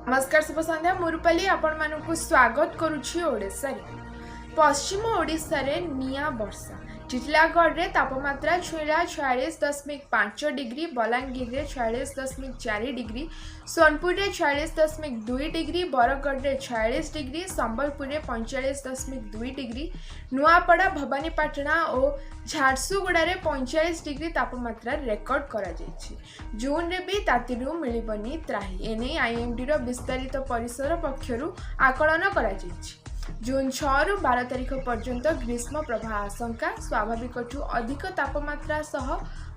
नमस्कार शुभ संध्या मुरुपाली आपण मानकु स्वागत करुछि ओडिसा रे पश्चिम ओडिसा रे निया वर्षा टिटलागढ़ रे तापमात्रा छुईला 46.5 डिग्री बलांगीर रे 46.4 डिग्री सोनपुर रे 46.2 डिग्री बरगढ़ रे 46 डिग्री संबलपुर रे 45.2 डिग्री नुआपड़ा भवानीपाटना और झारसुगुड़ा रे 45 डिग्री तापमात्रा रेकर्ड करा जायछि। जून रे भी तातिरु मिलिबनी त्राही एने आईएमडी रो विस्तारित परिसर पक्षरु आकलन करा जायछि। जून 6 रु 12 तारिख पर्यंत ग्रीष्म प्रवाह आशंका स्वाभाविक अधिक तापमात्रा सह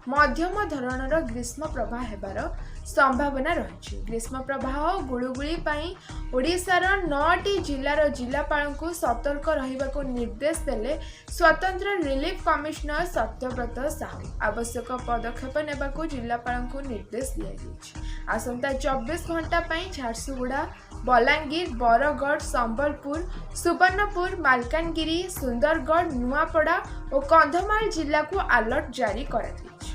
मध्यम धरणर ग्रीष्म प्रवाह हेबार संभावना रही। ग्रीष्म प्रवाह और गुळुगुळी पई ओडिशार 9टी जिल्लार जिलापालଙ୍କୁ सतर्क रहिबाको निर्देश देले स्वतंत्र रिलीफ कमिश्नर सत्यव्रत साहू। आवश्यक पदक्षेप नेबाको जिलापालଙ୍କୁ निर्देश दिया जायछि। आसंता 24 घंटा पई झारसुगुड़ा बलांगीर बरगढ़ संबलपुर सुवर्णपुर मालकानगिरी सुंदरगढ़ नुआपड़ा और कंधमाल जिला को अलर्ट जारी करा जायछि।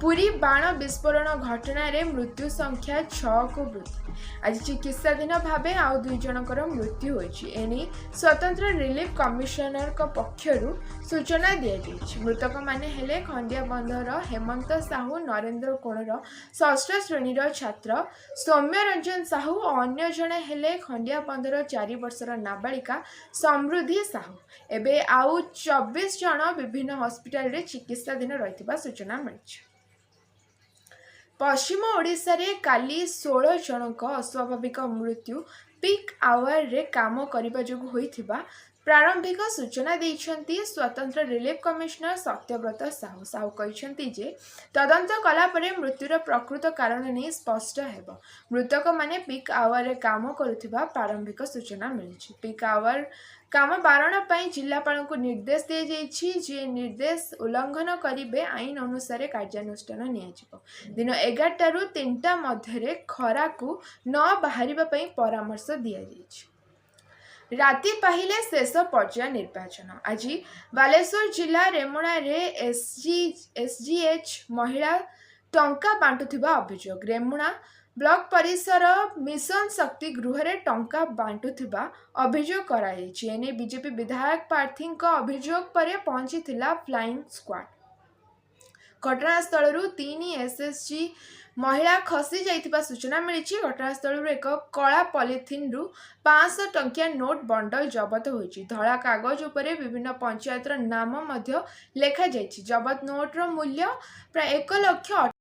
पुरी बाण विस्फोरण घटना रे मृत्यु संख्या 6 को वृद्धि। आज चिकित्साधीन भावे आउ 2 जनकर मृत्यु होइछि। एनी स्वतंत्र रिलीफ कमिश्नर को पक्षरु सूचना दिया जायछि। मृतक माने हेले खंडिया बंधर हेमंत साहू नरेंद्र कोणर 6ष्ठ श्रेणी छात्र सौम्य रंजन साहू और अन्य जने हेले खंडिया बंधर 4 वर्षर नाबालिका समृद्धि साहू। एबे आउ 24 जन विभिन्न हॉस्पिटल रे चिकित्साधीन रहितबा सूचना मिलिछि। पश्चिम ओडिशा रे काली 16 जनक अस्वाभाविक मृत्यु पीक आवर रे काम करिबा जोगु होइथिबा प्रारंभिक सूचना देइछंती स्वतंत्र रिलीफ कमिश्नर सत्यव्रत साहू। साहू कहिछंती जे तदंत कला परे मृत्युर प्रकृत कारण नै स्पष्ट हेबो। मृतक माने पीक आवर रे काम करुथिबा प्रारंभिक सूचना मिलिछि। पीक आवर काम बारण पई जिलापालଙ୍କୁ निर्देश दिया जायछि। जे निर्देश उल्लंघन करिबे आईन अनुसार कार्यानुष्ठान नियाजिबो। दिन 11 रु 3 मध्यरे खरा को न बाहरिबा पई परामर्श दिया जायछि। राति पाहिले शेष पर्याय निर्वाचन आज बालेश्वर जिला रेमुणा रे एसजीएच महिला टंका बांटुथिबा अभियोग। रेमुणा ब्लॉक परिसर मिशन शक्ति गृह रे टंका बांटुथिबा अभियोग करायछि। एने बीजेपी विधायक प्रार्थी अभियोग पर पहुंचीथिला फ्लाइंग स्क्वाड। घटनास्थल 3 एसएसजी महिला खसी जाइथिबा सूचना मिली। घटनास्थल एक कला पॉलिथिन रु 500 टंकिया नोट बंडल जबत होइछि। धड़ा कागज उपरे विभिन्न पंचायतर नाम मध्य लेखा जाइछि। जबत नोट रो मूल्य प्राय 1,68,000